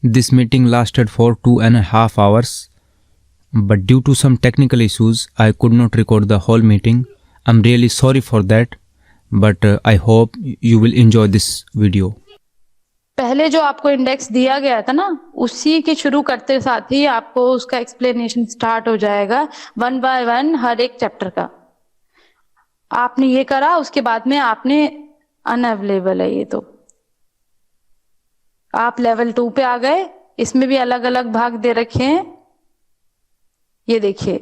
This meeting lasted for 2.5 hours, but due to some technical issues, I could not record the whole meeting. I'm really sorry for that, but I hope you will enjoy this video. पहले जो आपको index दिया गया था ना, उसी के शुरू करते साथ ही आपको उसका एक्सप्लेनेशन स्टार्ट हो जाएगा 1 बाय 1 हर एक चैप्टर का। आपने ये करा, उसके बाद में आपने अनअवेलेबल है ये तो आप लेवल 2 पे आ गए। इसमें भी अलग अलग भाग दे रखे हैं। ये देखिए,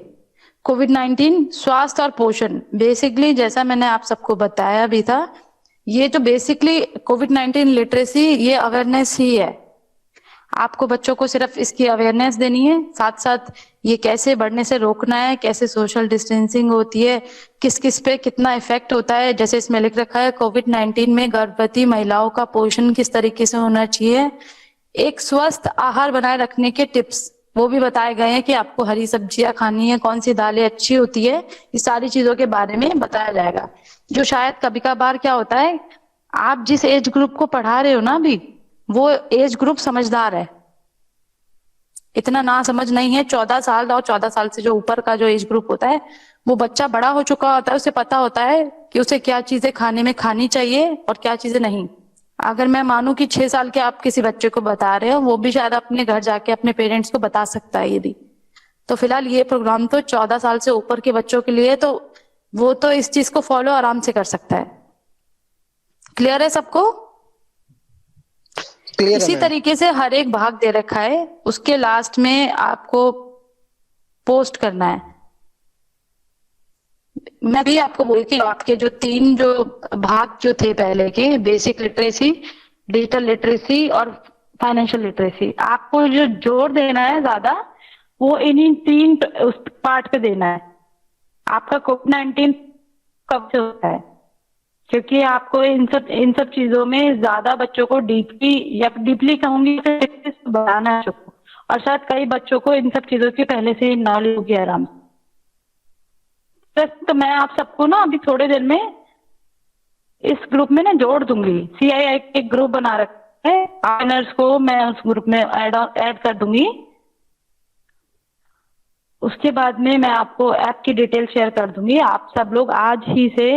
कोविड-19 स्वास्थ्य और पोषण। बेसिकली जैसा मैंने आप सबको बताया भी था, ये जो बेसिकली कोविड-19 लिटरेसी, ये अवेयरनेस ही है। आपको बच्चों को सिर्फ इसकी अवेयरनेस देनी है, साथ साथ ये कैसे बढ़ने से रोकना है, कैसे सोशल डिस्टेंसिंग होती है, किस किस पे कितना इफेक्ट होता है। जैसे इसमें लिख रखा है, कोविड-19 में गर्भवती महिलाओं का पोषण किस तरीके से होना चाहिए, एक स्वस्थ आहार बनाए रखने के टिप्स वो भी बताए गए हैं कि आपको हरी सब्जियां खानी है, कौन सी दालें अच्छी होती है, इस सारी चीजों के बारे में बताया जाएगा। जो शायद कभी कभार क्या होता है, आप जिस एज ग्रुप को पढ़ा रहे हो ना अभी, वो एज ग्रुप समझदार है, इतना ना समझ नहीं है। 14 साल और 14 साल से जो ऊपर का जो एज ग्रुप होता है, वो बच्चा बड़ा हो चुका होता है, उसे पता होता है कि उसे क्या चीजें खाने में खानी चाहिए और क्या चीजें नहीं। अगर मैं मानूं कि 6 साल के आप किसी बच्चे को बता रहे हो, वो भी शायद अपने घर जाके अपने पेरेंट्स को बता सकता है ये भी। तो फिलहाल ये प्रोग्राम तो 14 साल से ऊपर के बच्चों के लिए, तो वो तो इस चीज को फॉलो आराम से कर सकता है। क्लियर है सबको? क्लियर इसी है तरीके से हर एक भाग दे रखा है, उसके लास्ट में आपको पोस्ट करना है। मैं भी आपको बोली थी, आपके जो 3 जो भाग जो थे पहले के, बेसिक लिटरेसी, डिजिटल लिटरेसी और फाइनेंशियल लिटरेसी, आपको जो जोर देना है ज्यादा, वो इन्हीं 3 उस पार्ट पे देना है। आपका कोविड-19 कब से होता है, क्योंकि आपको इन सब चीजों में ज्यादा बच्चों को डीपली कहूंगी बताना है बच्चों को, और शायद कई बच्चों को इन सब चीजों की पहले से ही नॉलेज होगी आराम से। तो मैं आप सबको ना अभी थोड़े देर में इस ग्रुप में ना जोड़ दूंगी। CII के ग्रुप बना रखा है, आर्नर्स को मैं उस ग्रुप में ऐड कर दूंगी। उसके बाद में मैं आपको ऐप की डिटेल शेयर कर दूंगी। आप सब लोग आज ही से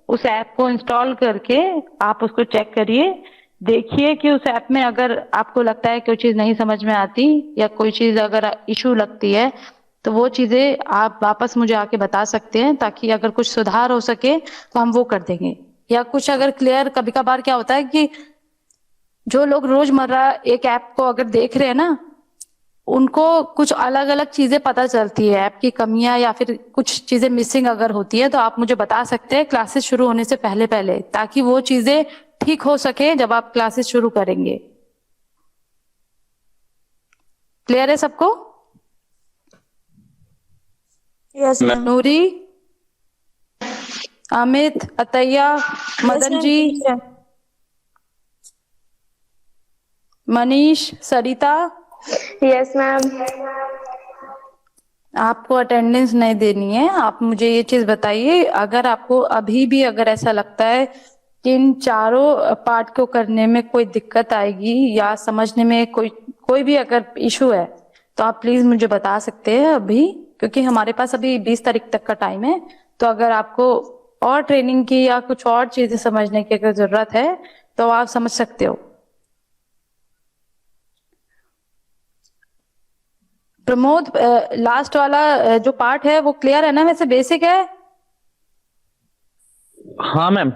उस ऐप को इंस्टॉल करके आप उसको चेक करिए, देखिए कि उस ऐप में अगर आपको लगता है कोई चीज नहीं समझ में आती या कोई चीज अगर इशू लगती है, तो वो चीजें आप वापस मुझे आके बता सकते हैं, ताकि अगर कुछ सुधार हो सके तो हम वो कर देंगे। या कुछ अगर क्लियर, कभी कभार क्या होता है कि जो लोग रोजमर्रा एक ऐप को अगर देख रहे हैं ना, उनको कुछ अलग अलग चीजें पता चलती है, ऐप की कमियां या फिर कुछ चीजें मिसिंग अगर होती है, तो आप मुझे बता सकते हैं क्लासेस शुरू होने से पहले पहले, ताकि वो चीजें ठीक हो सके जब आप क्लासेस शुरू करेंगे। क्लियर है सबको? Yes ma'am. Noori, Amit, Ataiya, Madan ji, Manish, Sarita. Yes ma'am. आपको अटेंडेंस नहीं देनी है, आप मुझे ये चीज बताइए। अगर आपको अभी भी अगर ऐसा लगता है कि इन चारों पार्ट को करने में कोई दिक्कत आएगी या समझने में कोई भी अगर इशू है, तो आप प्लीज मुझे बता सकते हैं अभी, क्योंकि हमारे पास अभी 20 तारीख तक का टाइम है। तो अगर आपको और ट्रेनिंग की या कुछ और चीजें समझने की अगर जरूरत है, तो आप समझ सकते हो। प्रमोद, लास्ट वाला जो पार्ट है वो क्लियर है ना? वैसे बेसिक है। हाँ मैम।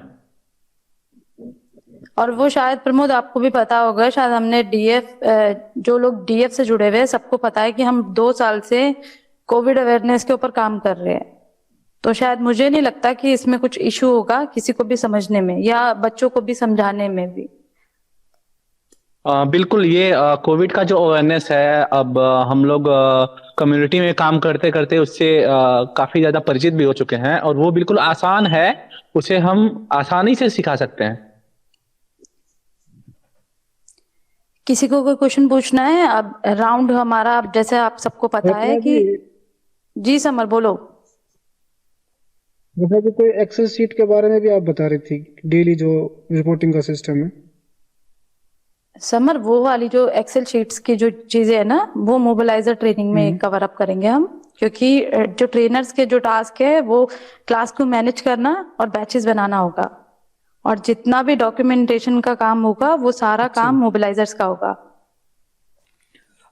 और वो शायद प्रमोद आपको भी पता होगा, शायद हमने डीएफ, जो लोग डीएफ से जुड़े हुए हैं सबको पता है कि हम 2 साल से कोविड अवेयरनेस के ऊपर काम कर रहे हैं। तो शायद मुझे नहीं लगता कि इसमें कुछ इशू होगा किसी को भी समझने में या बच्चों को भी समझाने में भी। बिल्कुल, ये कोविड का जो अवेयरनेस है, अब हम लोग कम्युनिटी में काम करते करते उससे काफी ज्यादा परिचित भी हो चुके हैं, और वो बिल्कुल आसान है, उसे हम आसानी से सिखा सकते हैं। किसी को कोई क्वेश्चन पूछना है? अब राउंड हमारा, अब जैसे आप सबको पता है कि जी समर बोलो। जैसा कि कोई एक्सेल शीट के बारे में भी आप बता रही थी, डेली जो रिपोर्टिंग का सिस्टम है। समर वो वाली जो एक्सेल शीट्स की जो चीजें है ना, वो मोबिलाइजर ट्रेनिंग में कवर अप करेंगे हम, क्योंकि जो ट्रेनर्स के जो टास्क है वो क्लास को मैनेज करना और बैचेस बनाना होगा, और जितना भी डॉक्यूमेंटेशन का काम होगा वो सारा काम मोबिलाइजर्स का होगा।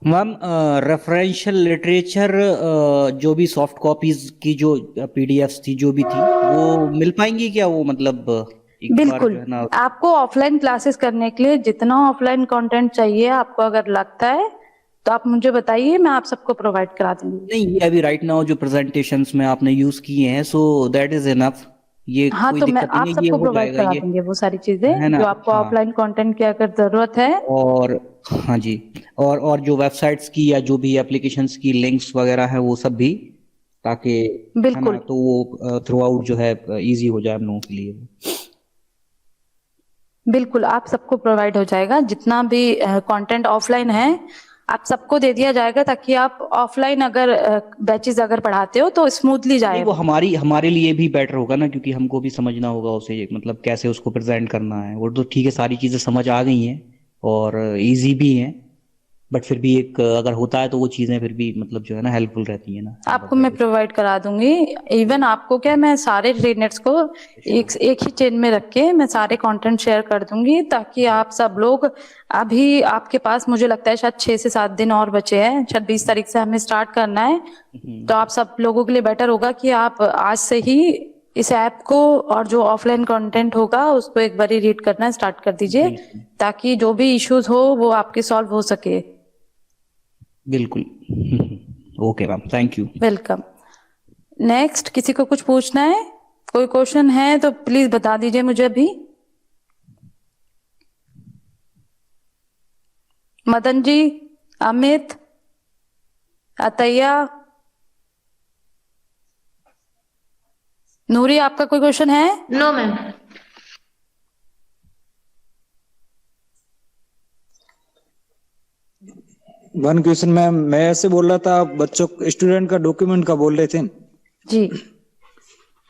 मैम रेफरेंशियल लिटरेचर जो भी सॉफ्ट कॉपीज की जो पीडीएफ्स थी जो भी थी वो मिल पाएंगी क्या? वो मतलब एक बार बिल्कुल, जो है ना। आपको ऑफलाइन क्लासेस करने के लिए जितना ऑफलाइन कंटेंट चाहिए आपको अगर लगता है तो आप मुझे बताइए, मैं आप सबको प्रोवाइड करा दूंगी। नहीं, ये अभी राइट नाउ जो प्रेजेंटेशंस में आपने यूज किए हैं सो दैट इज इनफ। ये हाँ, कोई तो मैं दिक्कत नहीं आप है, ये सबको हो प्रोवाइड जाएगा करा ये, दूंगी वो सारी है चीजें ना? जो आपको हाँ। ऑफलाइन कंटेंट की अगर जरूरत है। और हाँ जी, और जो वेबसाइट्स की या जो भी एप्लीकेशंस की लिंक्स वगैरह है वो सब भी, ताकि है ना, बिल्कुल तो वो थ्रू आउट जो है इजी हो जाए हम लोगों के लिए। बिल्कुल, आप सबको प्रोवाइड हो जाएगा, जितना भी कंटेंट ऑफलाइन है आप सबको दे दिया जाएगा, ताकि आप ऑफलाइन अगर बैचेस अगर पढ़ाते हो तो स्मूथली जाए। नहीं, वो हमारे लिए भी बेटर होगा ना, क्योंकि हमको भी समझना होगा उसे, मतलब कैसे उसको प्रेजेंट करना है। वो तो ठीक है, सारी चीजें समझ आ गई हैं और इजी भी हैं, बट फिर भी एक अगर होता है तो वो चीजें फिर भी मतलब जो है ना हेल्पफुल रहती है ना। आपको मैं प्रोवाइड करा दूंगी। इवन आपको क्या, मैं सारे ट्रेनर्स को एक ही चेन में रख के मैं सारे कंटेंट शेयर कर दूंगी, ताकि आप सब लोग, अभी आपके पास मुझे लगता है शायद 6 से 7 दिन और बचे हैं, शायद 20 तारीख से हमें स्टार्ट करना है, तो आप सब लोगों के लिए बेटर होगा कि आप आज से ही इस ऐप को और जो ऑफलाइन कंटेंट होगा उसको एक बार रीड करना स्टार्ट कर दीजिए, ताकि जो भी इश्यूज हो वो आपके सॉल्व हो सके। बिल्कुल। Okay ma'am, thank you. Welcome. Next, किसी को कुछ पूछना है? कोई क्वेश्चन है तो प्लीज बता दीजिए मुझे अभी। मदन जी, अमित, अतैया, नूरी, आपका कोई क्वेश्चन है? No ma'am. One question ma'am, मैं ऐसे बोल रहा था, बच्चों स्टूडेंट का डॉक्यूमेंट का बोल रहे थे, जी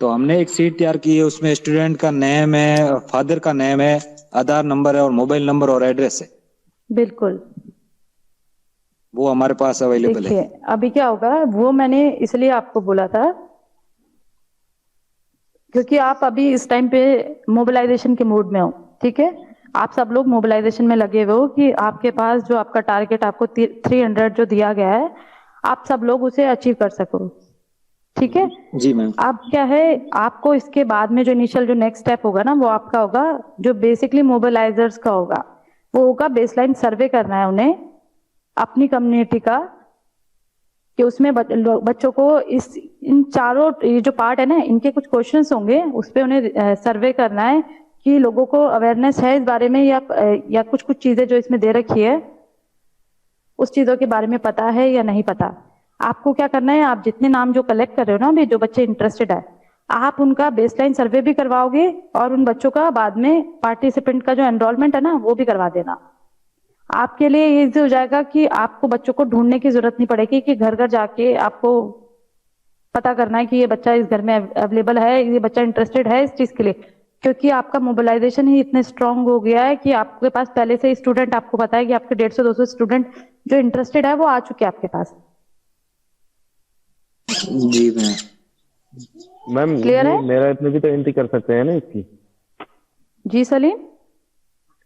तो हमने एक शीट तैयार की है, उसमें स्टूडेंट का नेम है, फादर का नेम है, आधार नंबर है और मोबाइल नंबर और एड्रेस है, बिल्कुल। वो हमारे पास अवेलेबल है। देखिए अभी क्या होगा, वो मैंने इसलिए आपको बोला था क्योंकि आप अभी इस टाइम पे मोबिलाइजेशन के मूड में हो, ठीक है? आप सब लोग मोबिलाइजेशन में लगे हुए हो कि आपके पास जो आपका टारगेट आपको 300 जो दिया गया है, आप सब लोग उसे अचीव कर सको, ठीक है? जी मैम। अब क्या है, आपको इसके बाद में जो इनिशियल जो नेक्स्ट स्टेप होगा ना, वो आपका होगा जो बेसिकली मोबिलाइजर्स का होगा, वो होगा बेसलाइन सर्वे करना है उन्हें अपनी कम्युनिटी का, कि उसमें बच्चों को इन चारों ये जो पार्ट है ना, इनके कुछ क्वेश्चंस होंगे, उस पे उन्हें सर्वे करना है कि लोगों को अवेयरनेस है इस बारे में, या कुछ कुछ चीजें जो इसमें दे रखी है उस चीजों के बारे में पता है या नहीं पता। आपको क्या करना है, आप जितने नाम जो कलेक्ट कर रहे हो ना अभी, जो बच्चे इंटरेस्टेड है, आप उनका बेसलाइन सर्वे भी करवाओगे और उन बच्चों का बाद में पार्टिसिपेंट का जो एनरोलमेंट है ना वो भी करवा देना। आपके लिए ये इजी हो जाएगा कि आपको बच्चों को ढूंढने की जरूरत नहीं पड़ेगी कि घर घर जाके आपको पता करना है कि ये बच्चा इस घर में अवेलेबल है, ये बच्चा इंटरेस्टेड है इस चीज के लिए, क्योंकि आपका मोबिलाइजेशन ही इतने स्ट्रांग हो गया है कि आपके पास पहले से स्टूडेंट, आपको पता है कि आपके 150-200 स्टूडेंट जो इंटरेस्टेड है वो आ चुके हैं आपके पास। जी मैम। मैम Clear है? मेरा ऐप में भी तो एंट्री कर सकते हैं ना इसकी? जी सलीम?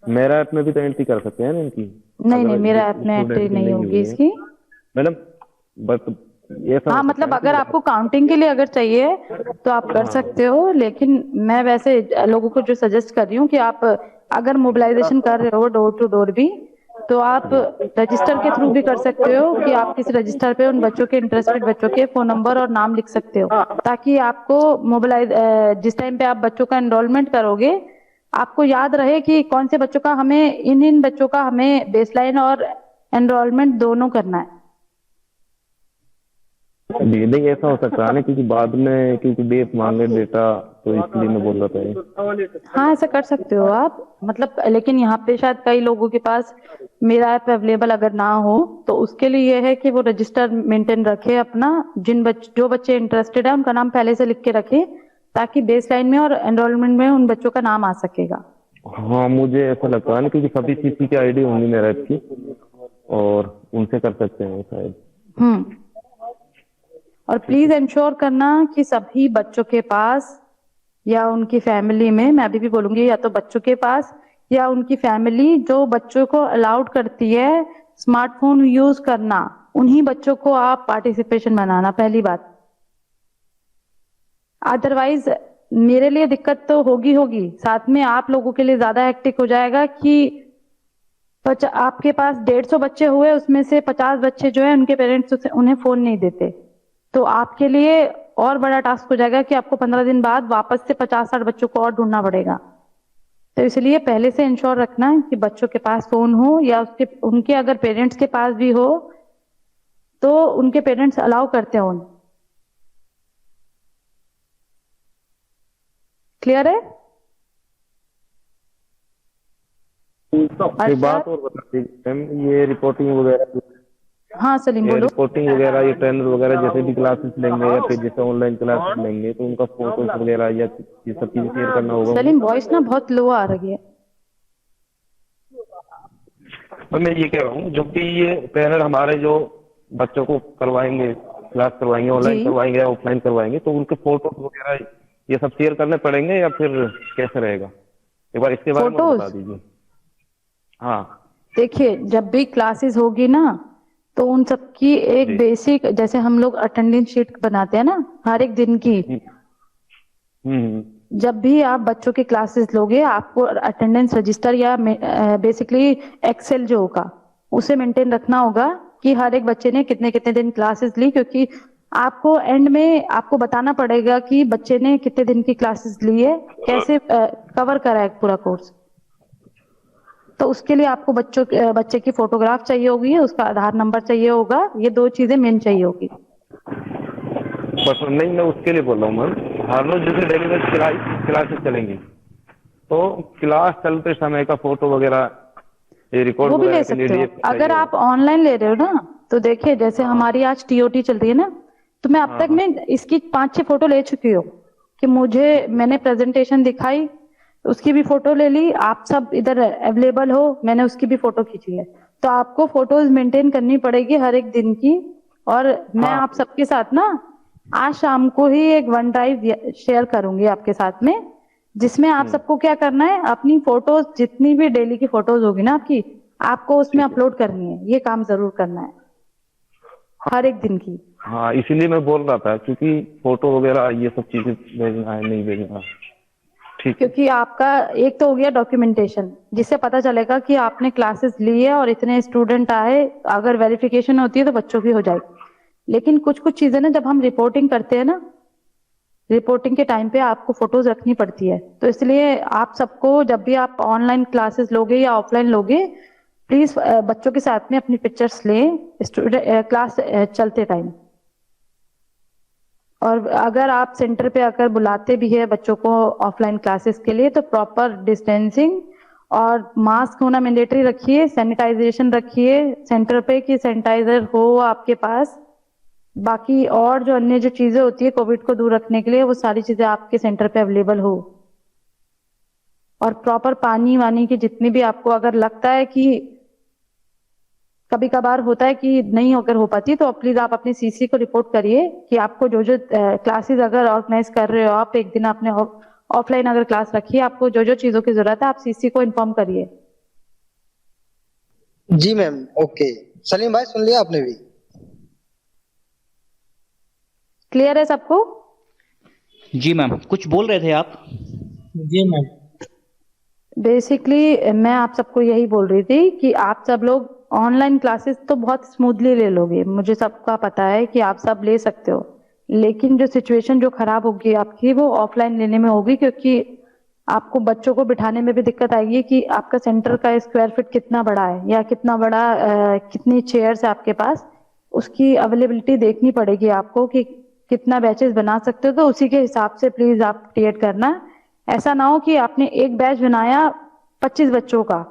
मेरा ऐप में भी तो एंट्री कर सकते हैं ना इनकी? नहीं नहीं, मेरा ऐप में एंट्री नहीं होगी इसकी मैडम, बट ये हाँ, मतलब अगर आपको काउंटिंग के लिए अगर चाहिए तो आप कर सकते हो, लेकिन मैं वैसे लोगों को जो सजेस्ट कर रही हूँ कि आप अगर मोबिलाइजेशन कर रहे हो डोर टू डोर भी, तो आप रजिस्टर के थ्रू भी कर सकते हो कि आप किसी रजिस्टर पे उन बच्चों के, इंटरेस्टेड बच्चों के फोन नंबर और नाम लिख सकते हो, ताकि आपको जिस टाइम पे आप बच्चों का एनरोलमेंट करोगे आपको याद रहे कि कौन से बच्चों का हमें, इन बच्चों का हमें बेसलाइन और एनरोलमेंट दोनों करना है। नहीं ऐसा हो सकता है ना, क्योंकि बाद में क्योंकि डेट मांगे डेटा, तो इसलिए मैं बोल रहा था। हाँ, ऐसा कर सकते हो आप, मतलब लेकिन यहाँ पे शायद कई लोगों के पास मेरा ऐप अवेलेबल अगर ना हो, तो उसके लिए यह है कि वो रजिस्टर मेंटेन रखे अपना, जो बच्चे इंटरेस्टेड है उनका नाम पहले से लिख के रखे, ताकि बेसलाइन में और एनरोलमेंट में उन बच्चों का नाम आ सकेगा। हाँ मुझे ऐसा लगता है ना, क्योंकि सभी सीसी की आईडी होंगी मेरा की, और उनसे कर सकते हैं शायद। हम्म। और प्लीज इंश्योर करना कि सभी बच्चों के पास या उनकी फैमिली में, मैं अभी भी बोलूंगी, या तो बच्चों के पास या उनकी फैमिली जो बच्चों को अलाउड करती है स्मार्टफोन यूज करना, उन्हीं बच्चों को आप पार्टिसिपेशन बनाना, पहली बात। अदरवाइज मेरे लिए दिक्कत तो होगी, साथ में आप लोगों के लिए ज्यादा हेक्टिक हो जाएगा कि आपके पास 150 बच्चे हुए, उसमें से 50 बच्चे जो है उनके पेरेंट्स उन्हें फोन नहीं देते, तो आपके लिए और बड़ा टास्क हो जाएगा कि आपको 15 दिन बाद वापस से 50-60 बच्चों को और ढूंढना पड़ेगा। तो इसलिए पहले से इंश्योर रखना कि बच्चों के पास फोन हो, या उनके अगर पेरेंट्स के पास भी हो तो उनके पेरेंट्स अलाउ करते हो। क्लियर है? एक बात और बता दीजिए मैम, ये रिपोर्टिंग वगैरह, हाँ सलीम ये बोलो। रिपोर्टिंग वगैरह, ये ट्रेनर वगैरह जैसे भी क्लासेस लेंगे या फिर जैसे ऑनलाइन क्लासेस लेंगे, तो उनका फोटोज वगैरह या ये सब चीजें शेयर करना होगा। सलीम वॉइस ना बहुत लो आ रही है। और मैं ये कह रहा हूँ, जो कि ये ट्रेनर हमारे जो बच्चों को करवाएंगे, क्लास करवाएंगे, ऑनलाइन जी। करवाएंगे या ऑफलाइन करवाएंगे, तो उनके फोटोज वगैरह ये सब शेयर करने पड़ेंगे या फिर कैसे रहेगा? एक बार इसके बारे में फोटोज? बता दीजिए। हाँ देखिए, जब भी क्लासेस होगी ना, तो उन सबकी एक जी। बेसिक, जैसे हम लोग अटेंडेंस शीट बनाते हैं ना हर एक दिन की, हम्म। जब भी आप बच्चों की क्लासेस लोगे आपको अटेंडेंस रजिस्टर या बेसिकली एक्सेल जो होगा उसे मेंटेन रखना होगा कि हर एक बच्चे ने कितने कितने दिन क्लासेस ली, क्योंकि आपको एंड में आपको बताना पड़ेगा कि बच्चे ने कितने दिन की क्लासेस ली है, कैसे कवर करा है पूरा कोर्स। तो उसके लिए आपको बच्चे की फोटोग्राफ चाहिए होगी, उसका आधार नंबर चाहिए होगा, ये 2 चीजें मेन चाहिए होगी। बस नहीं, मैं उसके लिए बोल रहा हूँ मैम, हर रोज जैसे डेली बेस क्लासेस चलेंगी, तो क्लास चलते समय का फोटो वगैरह ये रिकॉर्ड वो भी वगैरह ले के लिए सकते हो अगर चाहिए आप ऑनलाइन ले रहे हो ना। तो देखिए, जैसे हमारी आज टीओटी चल रही है ना, तो मैं अब हाँ तक हाँ में इसकी 5-6 फोटो ले चुकी हूँ कि मैंने प्रेजेंटेशन दिखाई, उसकी भी फोटो ले ली, आप सब इधर अवेलेबल हो, मैंने उसकी भी फोटो खींची है। तो आपको फोटोज मेंटेन करनी पड़ेगी हर एक दिन की। और मैं हाँ आप सबके साथ ना आज शाम को ही एक वन ड्राइव शेयर करूंगी आपके साथ में, जिसमें आप सबको क्या करना है, अपनी फोटोज जितनी भी डेली की फोटोज होगी ना आपकी, आपको उसमें ठीक है। अपलोड करनी है। ये काम जरूर करना है हर एक दिन की। हाँ इसीलिए मैं बोल रहा था, क्योंकि फोटो वगैरह ये सब चीजें भेजना है, नहीं भेजना। ठीक है। क्योंकि आपका एक तो हो गया डॉक्यूमेंटेशन, जिससे पता चलेगा कि आपने क्लासेस ली है और इतने स्टूडेंट आए, अगर वेरिफिकेशन होती है तो बच्चों की हो जाएगी। लेकिन कुछ कुछ चीजें ना जब हम रिपोर्टिंग करते हैं ना, रिपोर्टिंग के टाइम पे आपको फोटोज रखनी पड़ती है। तो इसलिए आप सबको जब भी आप ऑनलाइन क्लासेस लोगे या ऑफलाइन लोगे, प्लीज बच्चों के साथ में अपनी पिक्चर्स लें क्लास चलते टाइम। और अगर आप सेंटर पे आकर बुलाते भी है बच्चों को ऑफलाइन क्लासेस के लिए, तो प्रॉपर डिस्टेंसिंग और मास्क होना मैंडेटरी रखिए, सैनिटाइजेशन रखिए सेंटर पे कि सैनिटाइजर हो आपके पास। बाकी और जो अन्य जो चीजें होती है कोविड को दूर रखने के लिए, वो सारी चीजें आपके सेंटर पे अवेलेबल हो। और प्रॉपर पानी वानी की जितनी भी आपको अगर लगता है कि कभी कभार होता है कि नहीं अगर हो पाती, तो प्लीज आप अपने सीसी को रिपोर्ट करिए कि आपको जो जो क्लासेस अगर ऑर्गेनाइज कर रहे हो आप, एक दिन आपने ऑफलाइन अगर क्लास रखी है, आपको जो जो चीजों की जरूरत है आप सीसी को इन्फॉर्म करिए। जी मैम, ओके। सलीम भाई सुन लिया आपने भी? क्लियर है सबको? जी मैम, कुछ बोल रहे थे आप? जी मैम। बेसिकली मैं आप सबको यही बोल रही थी कि आप सब लोग ऑनलाइन क्लासेस तो बहुत स्मूथली ले लोगे, मुझे सबका पता है कि आप सब ले सकते हो, लेकिन जो सिचुएशन जो खराब होगी आपकी वो ऑफलाइन लेने में होगी, क्योंकि आपको बच्चों को बिठाने में भी दिक्कत आएगी कि आपका सेंटर का स्क्वायर फीट कितना बड़ा है या कितना बड़ा कितनी चेयर्स है आपके पास, उसकी अवेलेबिलिटी देखनी पड़ेगी आपको कि कितना बैचेस बना सकते हो। तो उसी के हिसाब से प्लीज आप क्रिएट करना। ऐसा ना हो कि आपने एक बैच बनाया 25 बच्चों का,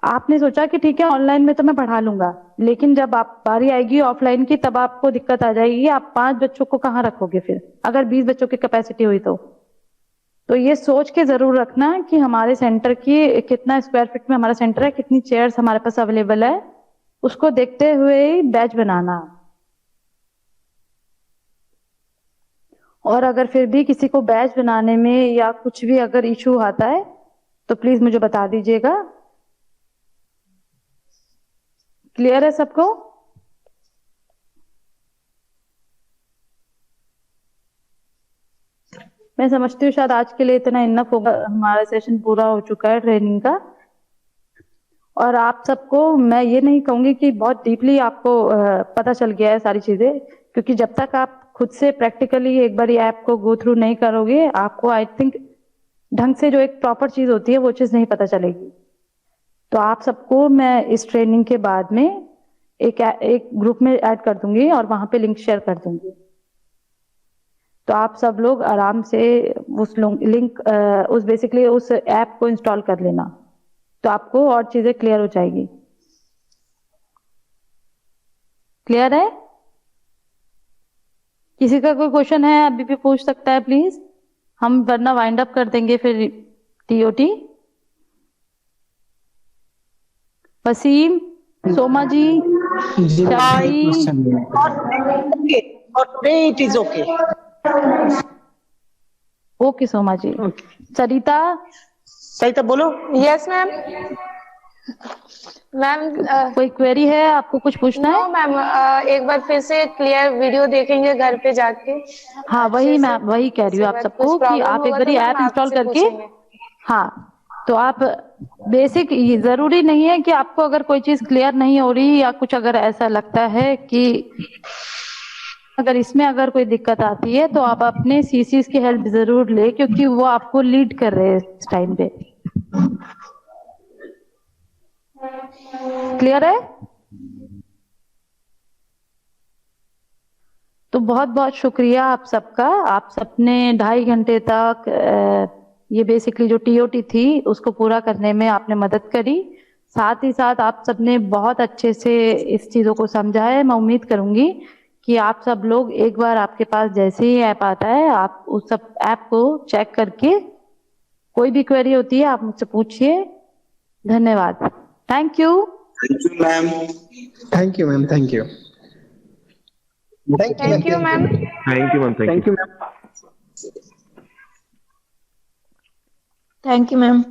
आपने सोचा कि ठीक है ऑनलाइन में तो मैं पढ़ा लूंगा, लेकिन जब आप बारी आएगी ऑफलाइन की तब आपको दिक्कत आ जाएगी। आप 5 बच्चों को कहाँ रखोगे फिर, अगर 20 बच्चों की कैपेसिटी हुई तो तो ये सोच के जरूर रखना कि हमारे सेंटर की कितना स्क्वायर फीट में हमारा सेंटर है, कितनी चेयर्स हमारे पास अवेलेबल है, उसको देखते हुए ही बैच बनाना। और अगर फिर भी किसी को बैच बनाने में या कुछ भी अगर इशू आता है तो प्लीज मुझे बता दीजिएगा। क्लियर है सबको? मैं समझती हूँ शायद आज के लिए इतना इनफ होगा, हमारा सेशन पूरा हो चुका है ट्रेनिंग का। और आप सबको मैं ये नहीं कहूंगी कि बहुत डीपली आपको पता चल गया है सारी चीजें, क्योंकि जब तक आप खुद से प्रैक्टिकली एक बार ऐप को गो थ्रू नहीं करोगे, आपको आई थिंक ढंग से जो एक प्रॉपर चीज होती है वो चीज नहीं पता चलेगी। तो आप सबको मैं इस ट्रेनिंग के बाद में एक ग्रुप में ऐड कर दूंगी और वहां पे लिंक शेयर कर दूंगी। तो आप सब लोग आराम से उस लिंक उस बेसिकली उस ऐप को इंस्टॉल कर लेना, तो आपको और चीजें क्लियर हो जाएगी। क्लियर है? किसी का कोई क्वेश्चन है अभी भी पूछ सकता है प्लीज, हम वरना वाइंड अप कर देंगे फिर टीओटी। वसीम, सोमा जी, शाही, ओके सोमा जी, सरिता, सरिता बोलो। Yes ma'am. मैम कोई क्वेरी है आपको, कुछ पूछना है? नो मैम, एक बार फिर से क्लियर वीडियो देखेंगे घर पे जाके। हाँ वही मैं वही कह रही हूँ आप सबको कि आप एक बार ऐप इंस्टॉल करके, हाँ तो आप बेसिक, ये जरूरी नहीं है कि आपको अगर कोई चीज क्लियर नहीं हो रही या कुछ अगर ऐसा लगता है कि अगर इसमें अगर कोई दिक्कत आती है तो आप अपने सीसीज की हेल्प जरूर ले, क्योंकि वो आपको लीड कर रहे हैं इस टाइम पे। क्लियर है? तो बहुत बहुत शुक्रिया आप सबका। आप सबने 2.5 घंटे तक ये बेसिकली जो टीओटी थी उसको पूरा करने में आपने मदद करी। साथ ही साथ आप सबने बहुत अच्छे से इस चीजों को समझा है। मैं उम्मीद करूंगी कि आप सब लोग एक बार आपके पास जैसे ही ऐप आता है आप उस सब ऐप को चेक करके कोई भी क्वेरी होती है आप मुझसे पूछिए। धन्यवाद। Thank you. Thank you ma'am. Thank you ma'am. Thank you. Thank you ma'am. Thank you ma'am. Thank you ma'am. Thank you ma'am.